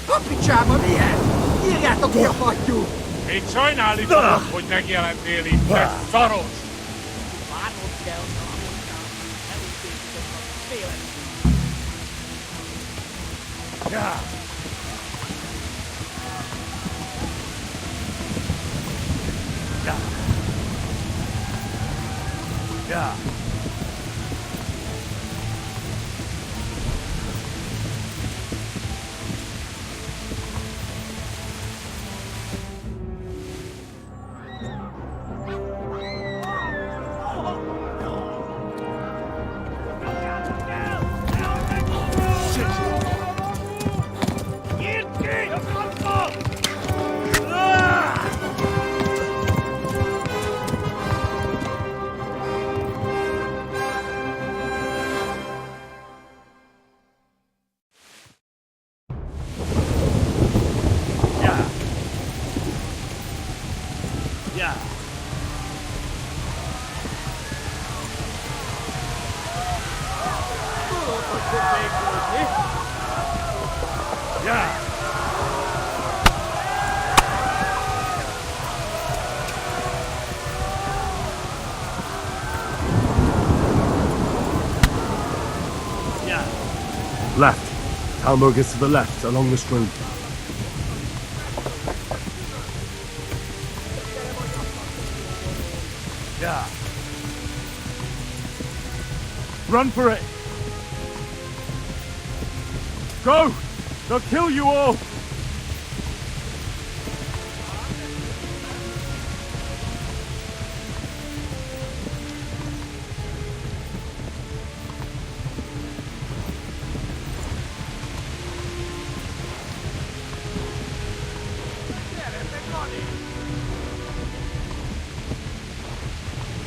A picsába milyen? Írjátok ki a fattyú! Még sajnálni fogok, hogy megjelentél itt, te szaros! Várnod kell, Salomondra. Elutéltük a félet. Ja. Ja. Ja. Left. Talmberg is to the left, along the stream. Yeah. Run for it! Go! They'll kill you all!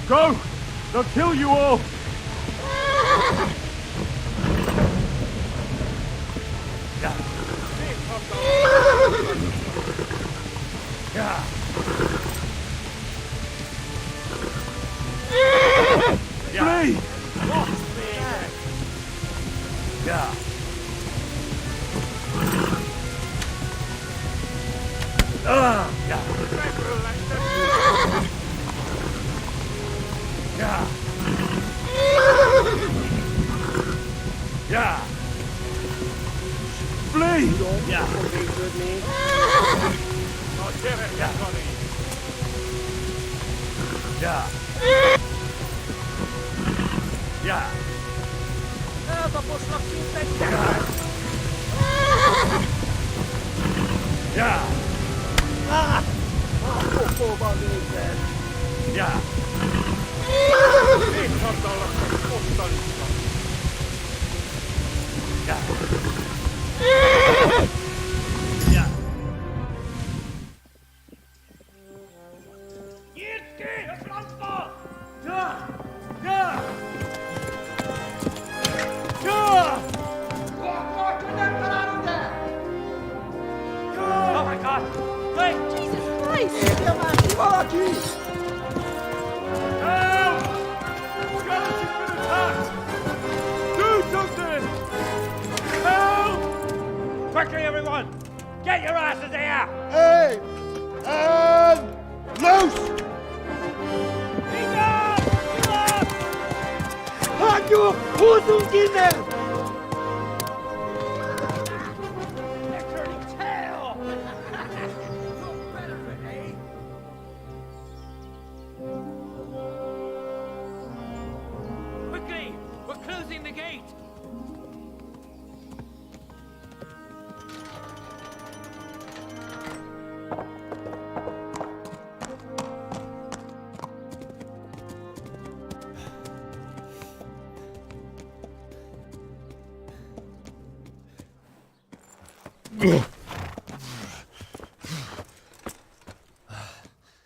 Go! They'll kill you all! Yeah. Yeah. Flee! Yeah. Yeah. Yeah. Yeah. Flee! Yeah. Yeah. Yeah. Eltaposlak minket! Yeah. A pokóba nézzel! Yeah. Még csapdalak, hogy ottan is van. Yeah. Yeah. Nyírt ki a francba! Yeah. Yeah. Yeah. Oh my God! Wait! Jesus Christ! Érje már ki valaki! Help! Skeleton's been attacked! Do something! Help! Quickly, everyone! Get your asses here! Hey! And loose! Enough! Enough! Hagyjuk! Húzzunk innen! They're turning tail! No better, eh? Quickly! We're closing the gate!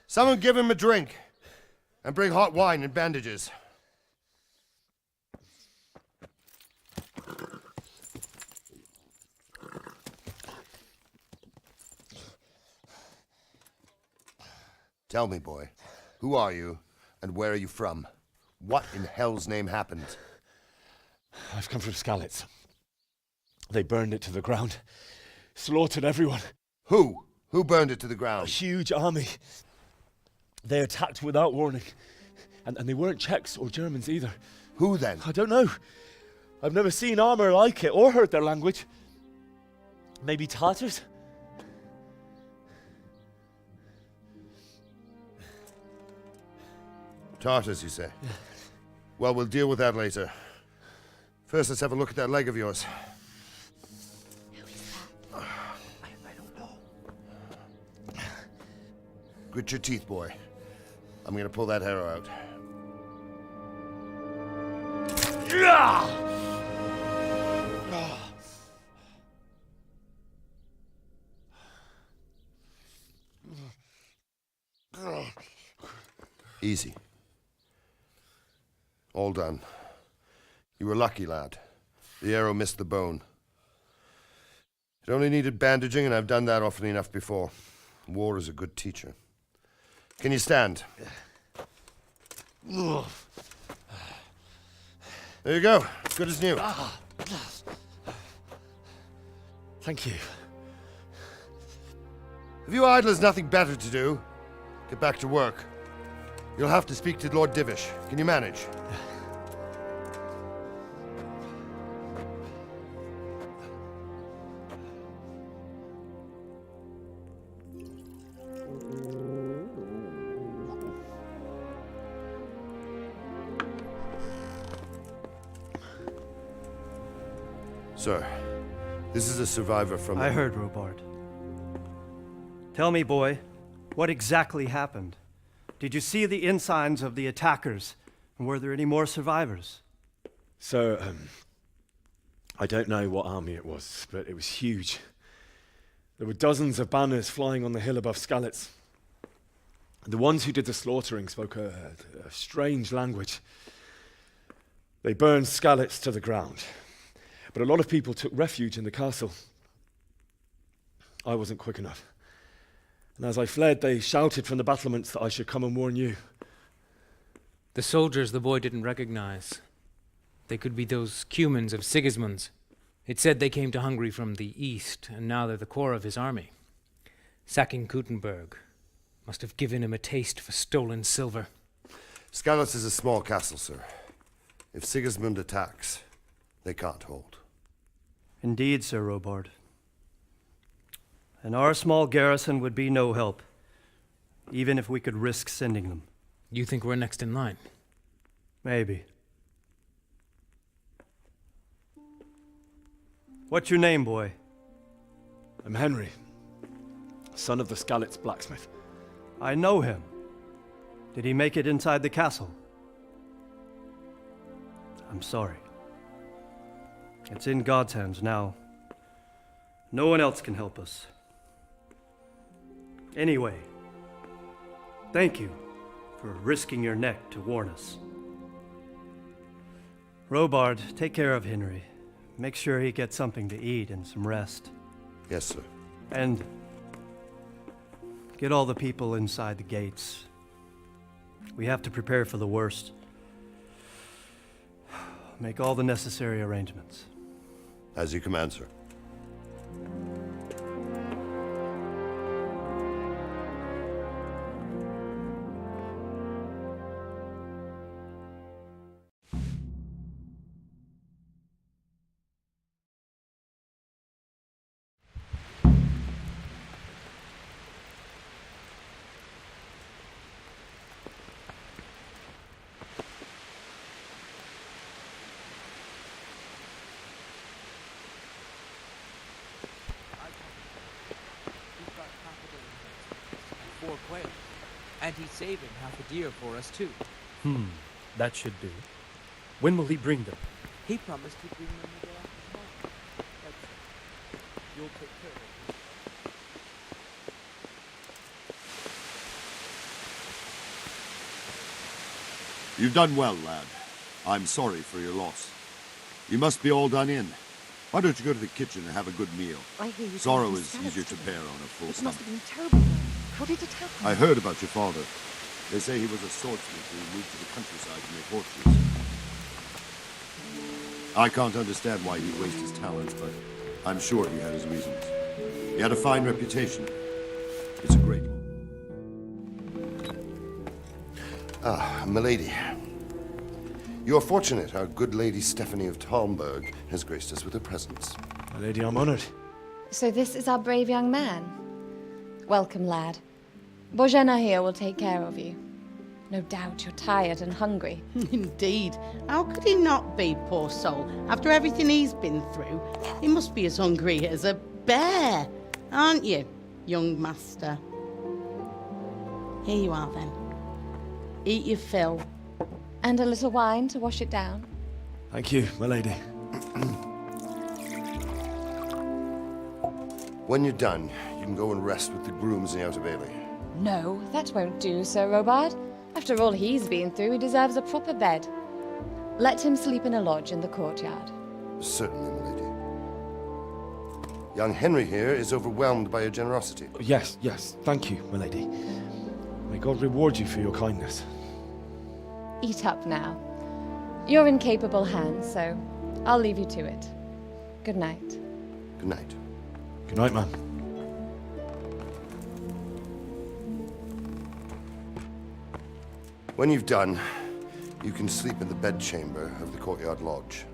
Someone give him a drink. And bring hot wine and bandages. Tell me, boy, who are you, and where are you from? What in hell's name happened? I've come from Skalitz. They burned it to the ground. Slaughtered everyone. Who? Who burned it to the A ground? huge army. They attacked without warning. And they weren't Czechs or Germans either. Who then? I don't know. I've never seen armor like it or heard their language. Maybe Tatars? Tartars, you say? Well, we'll deal with that later. First, let's have a look at that leg of yours. I don't know. Grit your teeth, boy. I'm gonna pull that arrow out. Easy. All done. You were lucky, lad. The arrow missed the bone. It only needed bandaging, and I've done that often enough before. War is a good teacher. Can you stand? There you go. Good as new. Thank you. Have you idlers nothing better to do? Get back to work. You'll have to speak to Lord Divish. Can you manage? Sir, this is a survivor from... I heard, Robard. Tell me, boy, what exactly happened? Did you see the ensigns of the attackers? And were there any more survivors? So, I don't know what army it was, but it was huge. There were dozens of banners flying on the hill above Skalitz. The ones who did the slaughtering spoke a strange language. They burned Skalitz to the ground. But a lot of people took refuge in the castle. I wasn't quick enough. And as I fled, they shouted from the battlements that I should come and warn you. The soldiers the boy didn't recognize. They could be those Cumans of Sigismund's. It said they came to Hungary from the east, and now they're the core of his army. Sacking Talmberg must have given him a taste for stolen silver. Skalitz is a small castle, sir. If Sigismund attacks, they can't hold. Indeed, Sir Robard. And our small garrison would be no help, even if we could risk sending them. You think we're next in line? Maybe. What's your name, boy? I'm Henry, son of the Skalitz blacksmith. I know him. Did he make it inside the castle? I'm sorry. It's in God's hands now. No one else can help us. Anyway, thank you for risking your neck to warn us. Robard, take care of Henry. Make sure he gets something to eat and some rest. Yes, sir. And get all the people inside the gates. We have to prepare for the worst. Make all the necessary arrangements. As you command, sir. Quail. And he's saving half a deer for us, too. That should do. When will he bring them? He promised he'd bring them the day after tomorrow. That's it. You'll take care of it. You've done well, lad. I'm sorry for your loss. You must be all done in. Why don't you go to the kitchen and have a good meal? I hear you. Sorrow is easier to bear on a full It stomach. must have been terrible. How did it happen? I heard about your father. They say he was a swordsmith who moved to the countryside to make horseshoes. I can't understand why he'd waste his talents, but I'm sure he had his reasons. He had a fine reputation. It's a great one. Ah, milady. You are fortunate our good lady Stephanie of Talmberg has graced us with her presence. My lady, I'm honored. So this is our brave young man. Welcome, lad. Bożena here will take care of you. No doubt you're tired and hungry. Indeed. How could he not be, poor soul? After everything he's been through, he must be as hungry as a bear, aren't you, young master? Here you are, then. Eat your fill. And a little wine to wash it down. Thank you, my lady. When you're done, you can go and rest with the grooms in the Outer Bailey. No, that won't do, Sir Robard. After all he's been through, he deserves a proper bed. Let him sleep in a lodge in the courtyard. Certainly, milady. Young Henry here is overwhelmed by your generosity. Yes, yes. Thank you, my lady. May God reward you for your kindness. Eat up now. You're in capable hands, so I'll leave you to it. Good night. Good night. Good night, man. When you've done, you can sleep in the bedchamber of the courtyard lodge.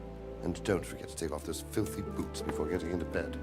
And don't forget to take off those filthy boots before getting into bed.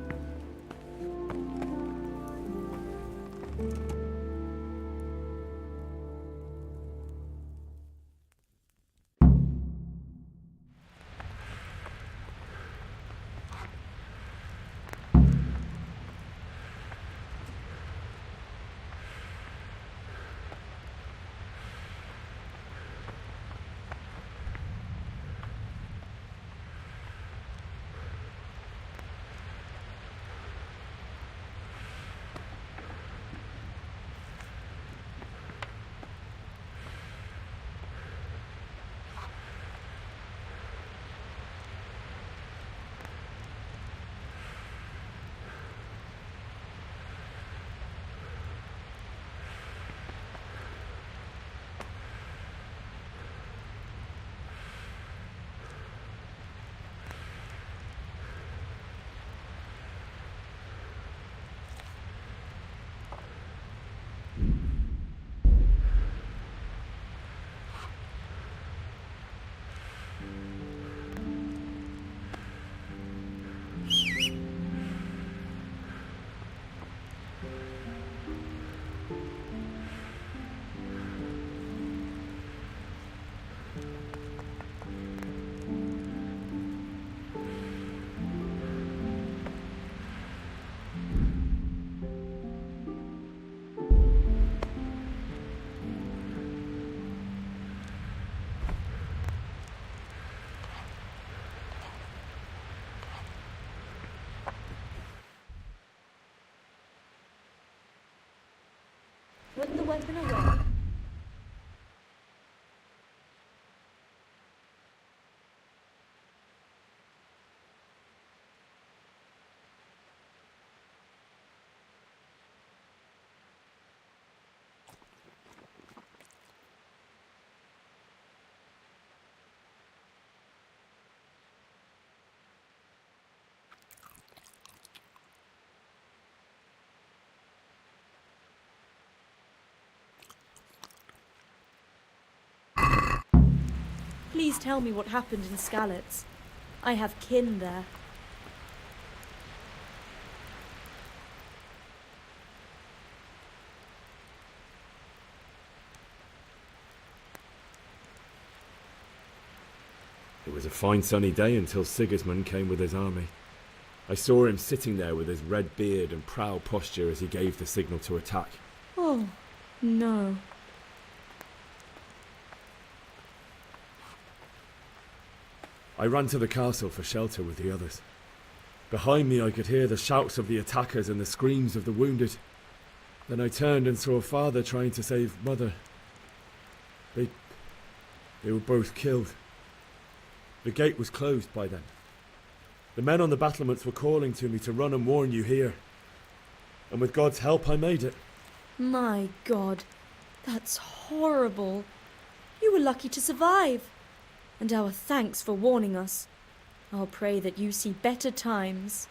Put the weapon away. Please tell me what happened in Skalitz. I have kin there. It was a fine sunny day until Sigismund came with his army. I saw him sitting there with his red beard and proud posture as he gave the signal to attack. Oh, no. I ran to the castle for shelter with the others. Behind me I could hear the shouts of the attackers and the screams of the wounded. Then I turned and saw father trying to save mother. They were both killed. The gate was closed by then. The men on the battlements were calling to me to run and warn you here. And with God's help I made it. My God, that's horrible. You were lucky to survive. And our thanks for warning us. I'll pray that you see better times.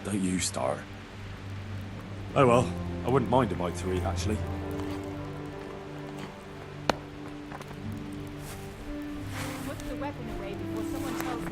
Don't you start. Oh well, I wouldn't mind a bite to eat, actually. Put the weapon away before someone tells you.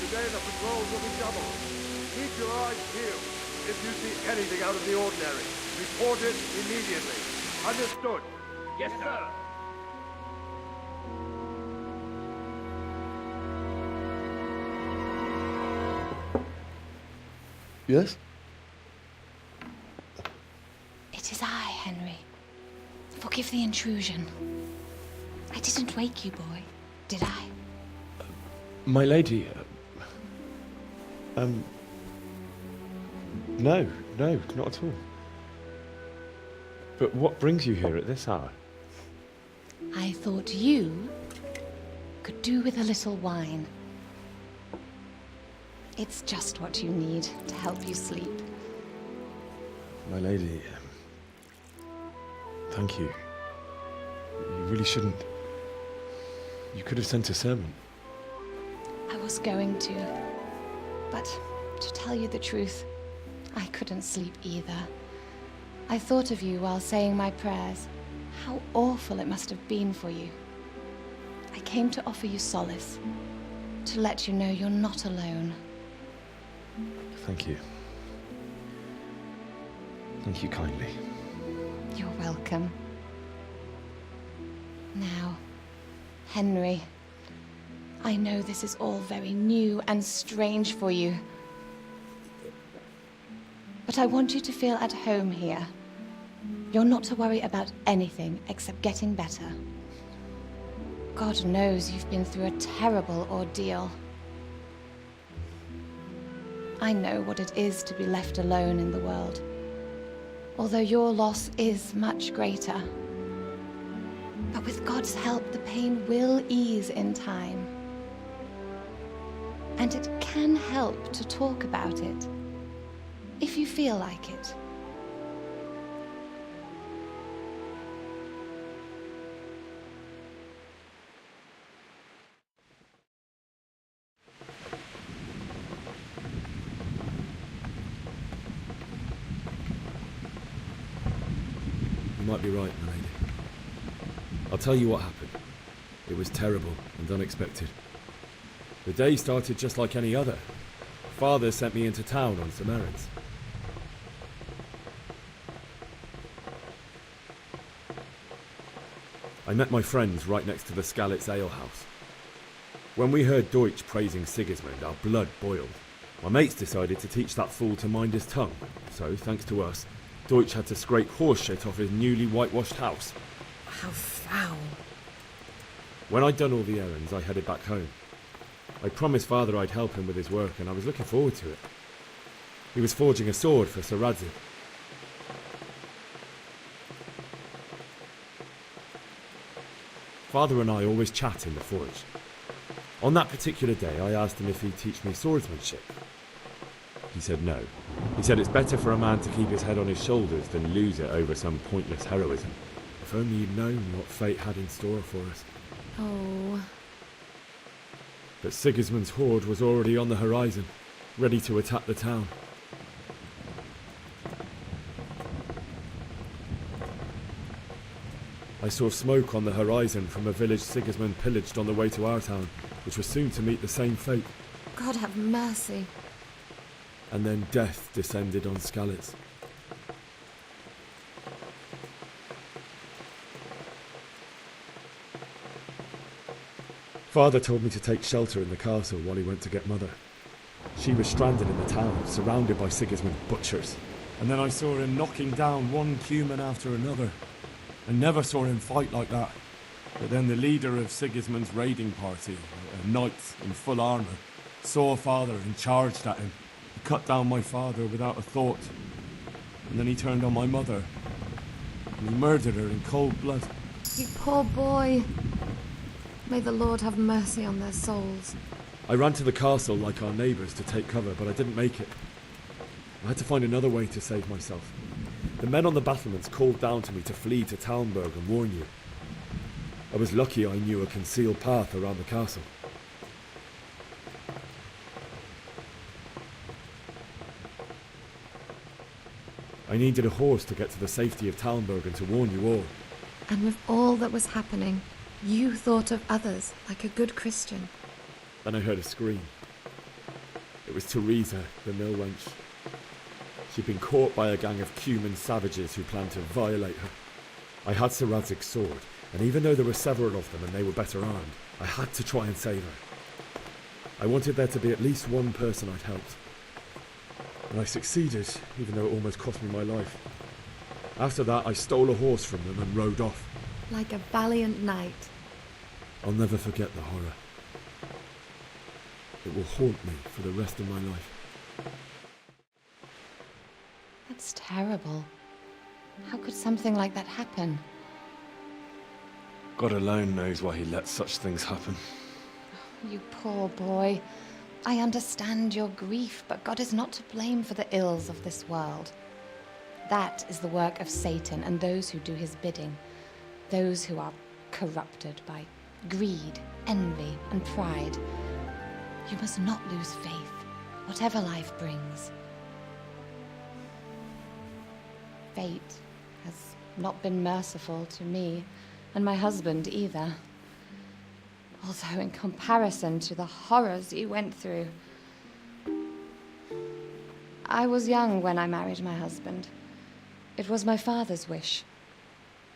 Today the patrols will be doubled. Keep your eyes peeled. If you see anything out of the ordinary, report it immediately. Understood? Yes, sir. Yes? It is I, Henry. Forgive the intrusion. I didn't wake you, boy, did I? My lady, no, not at all. But what brings you here at this hour? I thought you could do with a little wine. It's just what you need to help you sleep. My lady, thank you. You really shouldn't. You could have sent a servant. I was going to, but to tell you the truth, I couldn't sleep either. I thought of you while saying my prayers. How awful it must have been for you. I came to offer you solace, to let you know you're not alone. Thank you. Thank you kindly. You're welcome. Now, Henry, I know this is all very new and strange for you. But I want you to feel at home here. You're not to worry about anything except getting better. God knows you've been through a terrible ordeal. I know what it is to be left alone in the world, although your loss is much greater. But with God's help, the pain will ease in time. And it can help to talk about it. if you feel like it. You might be right, my lady. I'll tell you what happened. It was terrible and unexpected. The day started just like any other. Father sent me into town on some errands. I met my friends right next to the Skalitz ale house. When we heard Deutsch praising Sigismund, our blood boiled. My mates decided to teach that fool to mind his tongue, so thanks to us, Deutsch had to scrape horse shit off his newly whitewashed house. How foul. When I'd done all the errands, I headed back home. I promised Father I'd help him with his work, and I was looking forward to it. He was forging a sword for Sir Radzig. Father and I always chat in the forge. On that particular day, I asked him if he'd teach me swordsmanship. He said no. He said it's better for a man to keep his head on his shoulders than lose it over some pointless heroism. If only you'd known what fate had in store for us. Oh. But Sigismund's horde was already on the horizon, ready to attack the town. I saw smoke on the horizon from a village Sigismund pillaged on the way to our town, which was soon to meet the same fate. God have mercy. And then death descended on Skalitz. Father told me to take shelter in the castle while he went to get Mother. She was stranded in the town, surrounded by Sigismund butchers. And then I saw him knocking down one human after another. I never saw him fight like that. But then the leader of Sigismund's raiding party, a knight in full armour, saw Father and charged at him. He cut down my father without a thought. And then he turned on my mother. And he murdered her in cold blood. You poor boy. May the Lord have mercy on their souls. I ran to the castle like our neighbours to take cover, but I didn't make it. I had to find another way to save myself. The men on the battlements called down to me to flee to Talmberg and warn you. I was lucky I knew a concealed path around the castle. I needed a horse to get to the safety of Talmberg and to warn you all. And with all that was happening, you thought of others like a good Christian. Then I heard a scream. It was Teresa, the mill wench. She'd been caught by a gang of Cuman savages who planned to violate her. I had Sir Radzig's sword, and even though there were several of them and they were better armed, I had to try and save her. I wanted there to be at least one person I'd helped. And I succeeded, even though it almost cost me my life. After that, I stole a horse from them and rode off. Like a valiant knight. I'll never forget the horror. It will haunt me for the rest of my life. That's terrible. How could something like that happen? God alone knows why he lets such things happen. You poor boy. I understand your grief, but God is not to blame for the ills of this world. That is the work of Satan and those who do his bidding. Those who are corrupted by greed, envy, and pride. You must not lose faith, whatever life brings. Fate has not been merciful to me, and my husband either. Although in comparison to the horrors you went through. I was young when I married my husband. It was my father's wish.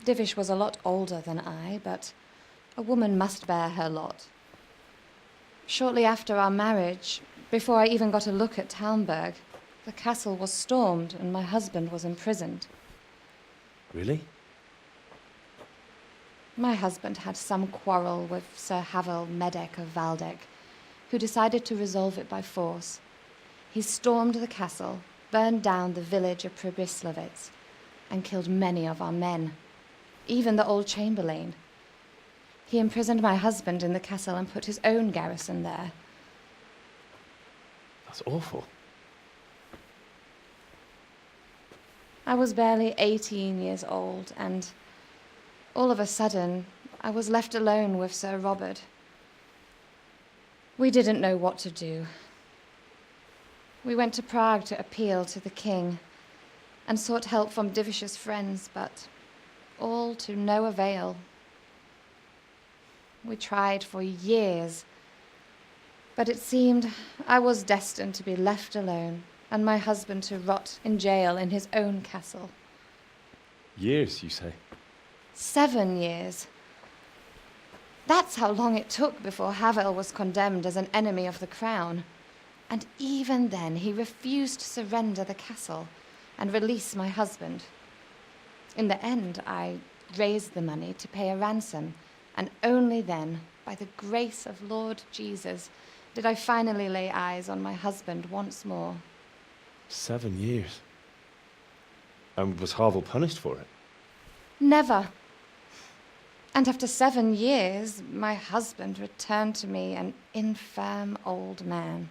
Divish was a lot older than I, but a woman must bear her lot. Shortly after our marriage, before I even got a look at Talmberg, the castle was stormed and my husband was imprisoned. Really? My husband had some quarrel with Sir Havel Medek of Valdek, who decided to resolve it by force. He stormed the castle, burned down the village of Pribyslavitz, and killed many of our men, even the old chamberlain. He imprisoned my husband in the castle and put his own garrison there. That's awful. I was barely 18 years old, and all of a sudden, I was left alone with Sir Robert. We didn't know what to do. We went to Prague to appeal to the king and sought help from Divish's friends, but all to no avail. We tried for years, but it seemed I was destined to be left alone and my husband to rot in jail in his own castle. Years, you say? 7 years. That's how long it took before Havel was condemned as an enemy of the crown. And even then, he refused to surrender the castle and release my husband. In the end, I raised the money to pay a ransom, and only then, by the grace of Lord Jesus, did I finally lay eyes on my husband once more. 7 years? And was Havel punished for it? Never. And after 7 years, my husband returned to me an infirm old man.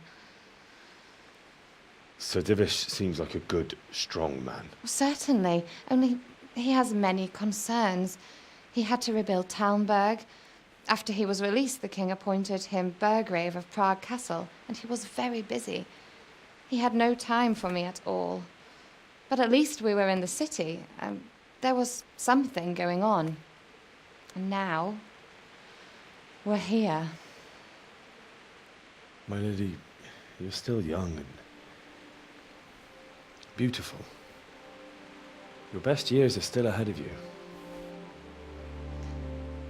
Sir Divish seems like a good, strong man. Certainly, only he has many concerns. He had to rebuild Talmberg. After he was released, the king appointed him Burgrave of Prague Castle, and he was very busy. He had no time for me at all. But at least we were in the city, and there was something going on. And now, we're here. My lady, you're still young and beautiful. Your best years are still ahead of you.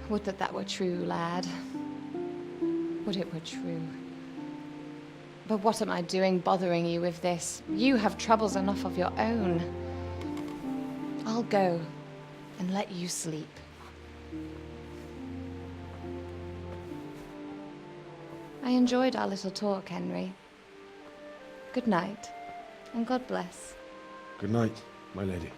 Would that that were true, lad. Would it were true. But what am I doing bothering you with this? You have troubles enough of your own. I'll go and let you sleep. I enjoyed our little talk, Henry. Good night, and God bless. Good night, my lady.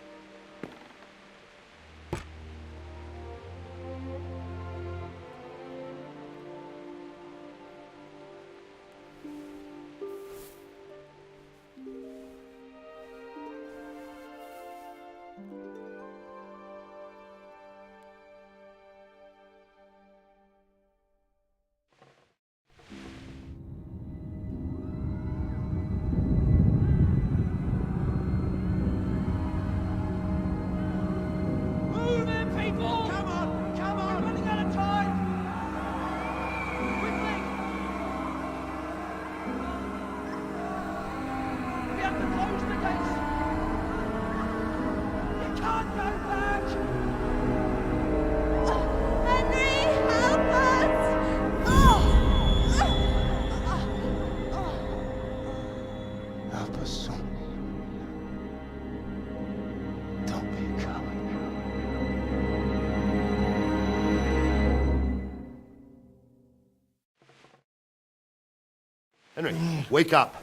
Henry, wake up.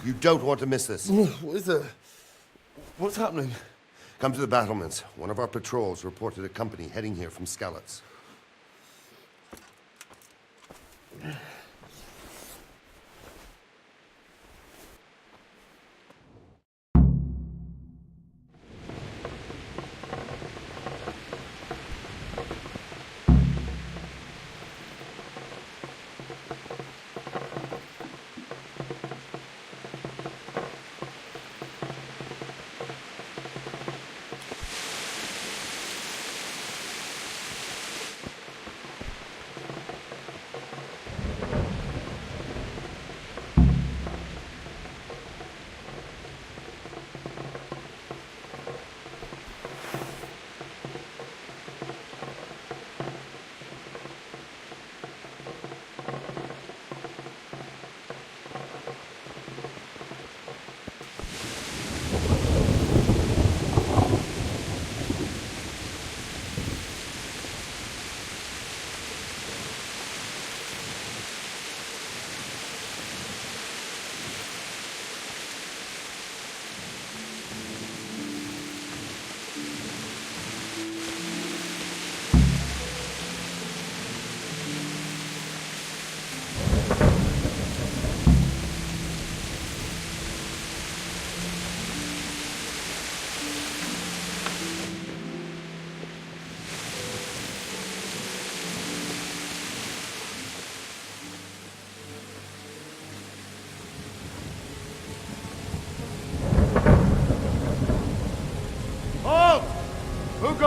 You don't want to miss this. What is it? What's happening? Come to the battlements. One of our patrols reported a company heading here from Skalitz.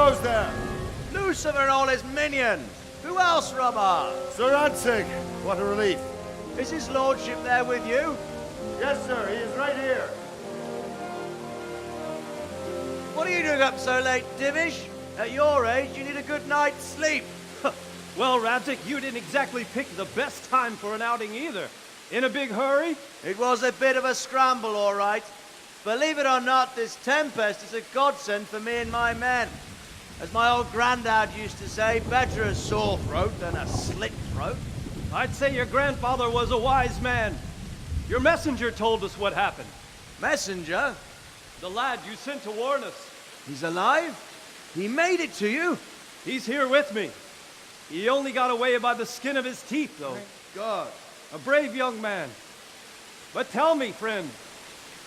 goes there? Lucifer and all his minions. Who else, Robert? Sir Radzig. What a relief. Is his lordship there with you? Yes, sir. He is right here. What are you doing up so late, Divish? At your age, you need a good night's sleep. Well, Radzig, you didn't exactly pick the best time for an outing either. In a big hurry? It was a bit of a scramble, all right. Believe it or not, this tempest is a godsend for me and my men. As my old granddad used to say, better a sore throat than a slit throat. I'd say your grandfather was a wise man. Your messenger told us what happened. Messenger? The lad you sent to warn us. He's alive? He made it to you? He's here with me. He only got away by the skin of his teeth, though. Thank God. A brave young man. But tell me, friend,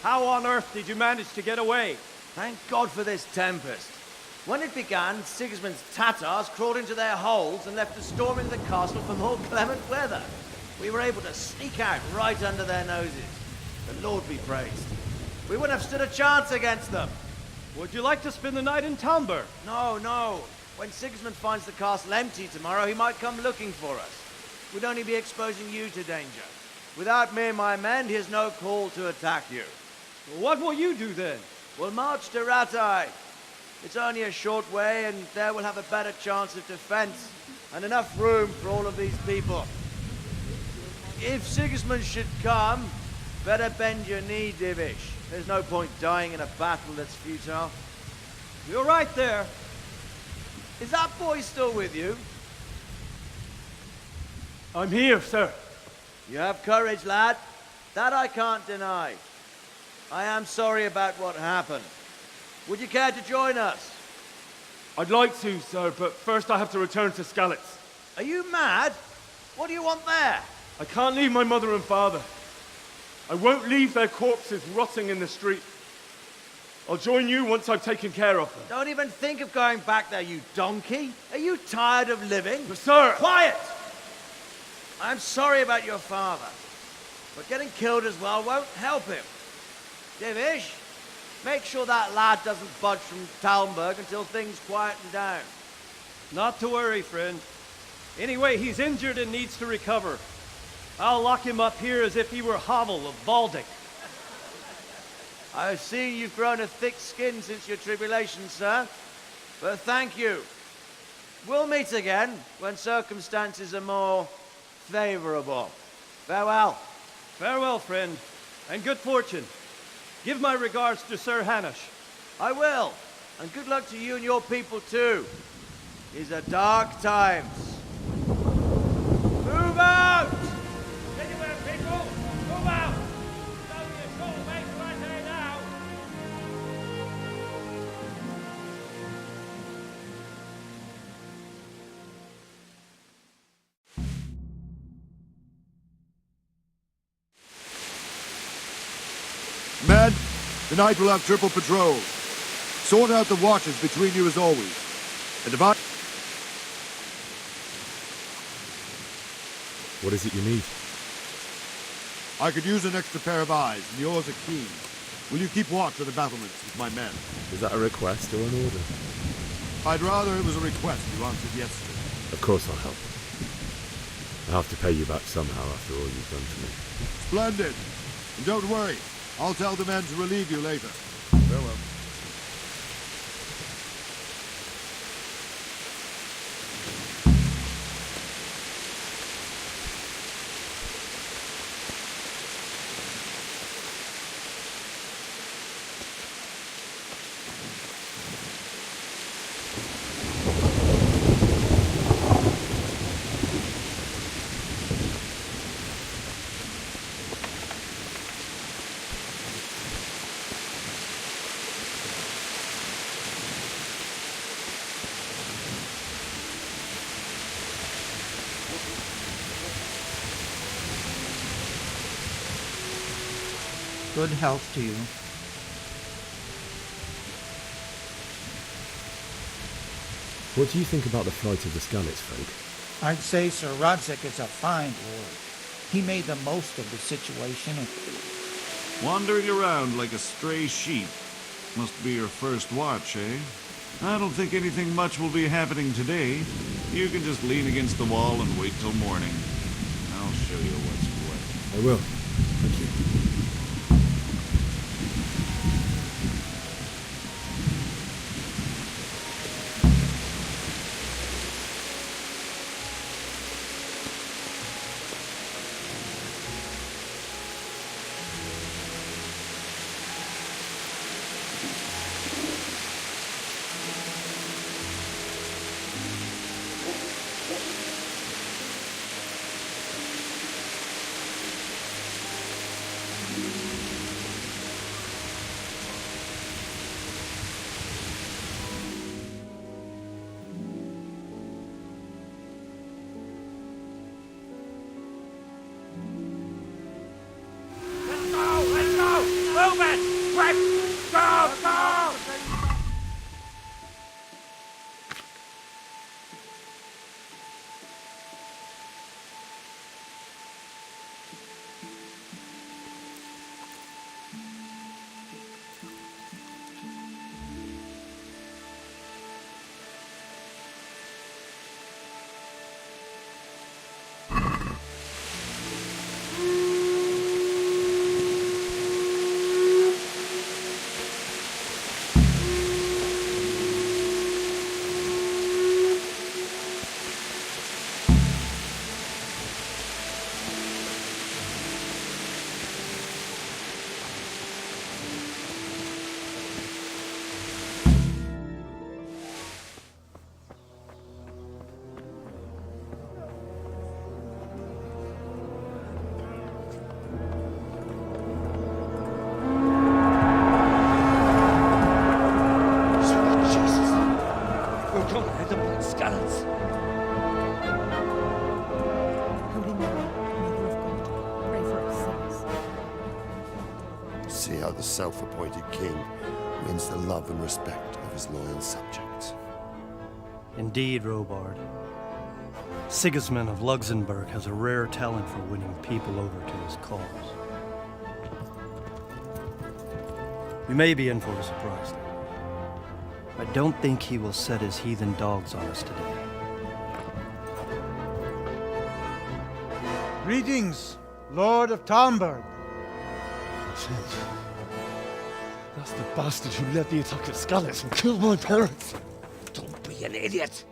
how on earth did you manage to get away? Thank God for this tempest. When it began, Sigismund's Tatars crawled into their holes and left us storming the castle for more clement weather. We were able to sneak out right under their noses. The Lord be praised. We wouldn't have stood a chance against them. Would you like to spend the night in Talmberg? No, no. When Sigismund finds the castle empty tomorrow, he might come looking for us. We'd only be exposing you to danger. Without me and my men, he has no call to attack you. What will you do then? We'll march to Ratai. It's only a short way, and there we'll have a better chance of defense and enough room for all of these people. If Sigismund should come, better bend your knee, Divish. There's no point dying in a battle that's futile. You're right there. Is that boy still with you? I'm here, sir. You have courage, lad. That I can't deny. I am sorry about what happened. Would you care to join us? I'd like to, sir, but first I have to return to Skalitz. Are you mad? What do you want there? I can't leave my mother and father. I won't leave their corpses rotting in the street. I'll join you once I've taken care of them. Don't even think of going back there, you donkey. Are you tired of living? But sir! Quiet! I'm sorry about your father, but getting killed as well won't help him. Divish, make sure that lad doesn't budge from Talmberg until things quieten down. Not to worry, friend. Anyway, he's injured and needs to recover. I'll lock him up here as if he were Havel of Baldic. I've seen you've grown a thick skin since your tribulation, sir. But thank you. We'll meet again when circumstances are more favorable. Farewell. Farewell, friend, and good fortune. Give my regards to Sir Hanush. I will. And good luck to you and your people, too. These are dark times. Move out! Anywhere, people! Move out! Don't be a soul mate right there now! Men, tonight we'll have triple patrols. Sort out the watches between you as always. And if I... What is it you need? I could use an extra pair of eyes, and yours are keen. Will you keep watch of the battlements with my men? Is that a request or an order? I'd rather it was a request you answered yesterday. Of course I'll help. I'll have to pay you back somehow after all you've done to me. Splendid! And don't worry, I'll tell the men to relieve you later. Farewell. Good health to you. What do you think about the flight of the Skalitz folk? I'd say Sir Radzig is a fine lord. He made the most of the situation and... Wandering around like a stray sheep. Must be your first watch, eh? I don't think anything much will be happening today. You can just lean against the wall and wait till morning. I'll show you what's what. I will. Thank you. Move it! Quick! Go! Go! See how the self-appointed king wins the love and respect of his loyal subjects. Indeed, Robard. Sigismund of Luxembourg has a rare talent for winning people over to his cause. You may be in for a surprise, though. I don't think he will set his heathen dogs on us today. Greetings, Lord of Talmberg. That's the bastard who led the attack at Skalitz and killed my parents. Don't be an idiot.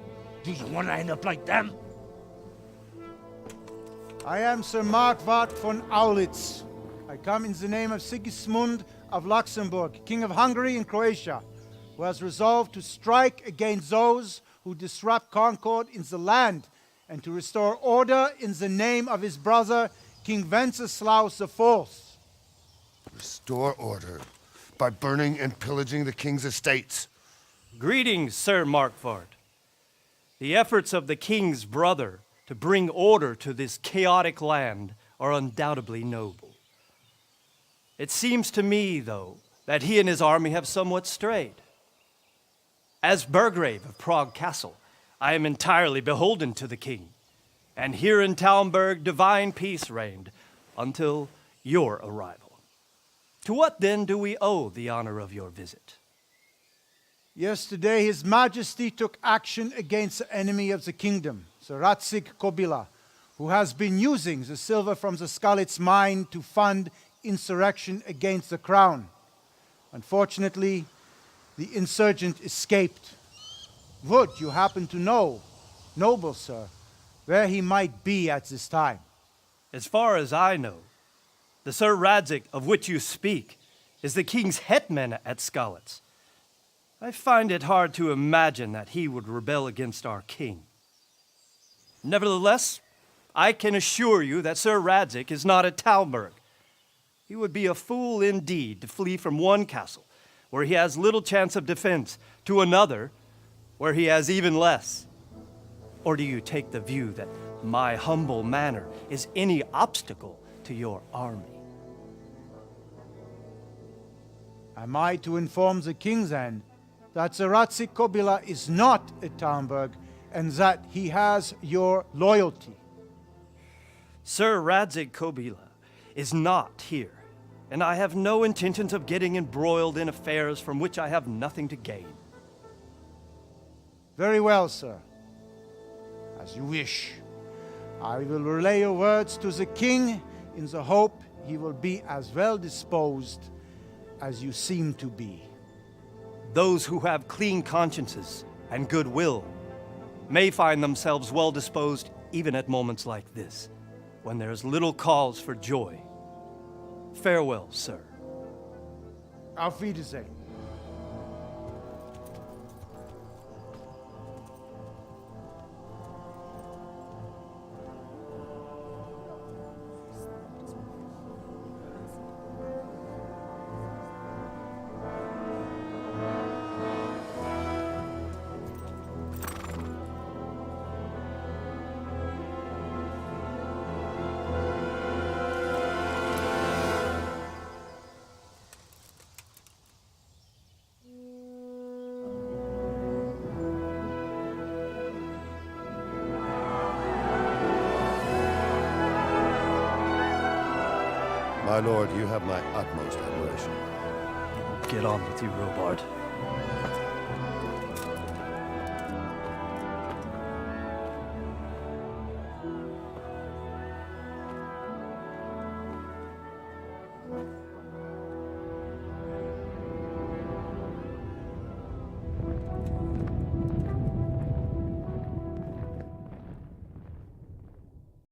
Do you want to end up like them? I am Sir Markwart von Aulitz. I come in the name of Sigismund of Luxembourg, King of Hungary and Croatia, who has resolved to strike against those who disrupt concord in the land and to restore order in the name of his brother, King Wenceslas IV. Restore order by burning and pillaging the king's estates. Greetings, Sir Markwart. The efforts of the king's brother to bring order to this chaotic land are undoubtedly noble. It seems to me, though, that he and his army have somewhat strayed. As Burgrave of Prague Castle, I am entirely beholden to the king, and here in Talmberg divine peace reigned until your arrival. To what then do we owe the honor of your visit? Yesterday, His Majesty took action against the enemy of the kingdom, Sir Radzig Kobyla, who has been using the silver from the Skalitz mine to fund insurrection against the crown. Unfortunately, the insurgent escaped. Would you happen to know, noble sir, where he might be at this time? As far as I know, the Sir Radzig of which you speak is the king's hetman at Skalitz. I find it hard to imagine that he would rebel against our king. Nevertheless, I can assure you that Sir Radzig is not at Talmberg. He would be a fool indeed to flee from one castle, where he has little chance of defense, to another, where he has even less. Or do you take the view that my humble manner is any obstacle to your army? Am I to inform the king then that Sir Radzig Kobyla is not at Talmberg and that he has your loyalty? Sir Radzig Kobyla is not here, and I have no intentions of getting embroiled in affairs from which I have nothing to gain. Very well, sir. As you wish. I will relay your words to the king in the hope he will be as well disposed as you seem to be. Those who have clean consciences and goodwill may find themselves well disposed even at moments like this, when there is little cause for joy. Farewell, sir. Auf Wiedersehen. My lord, you have my utmost admiration. Get on with you, Robard.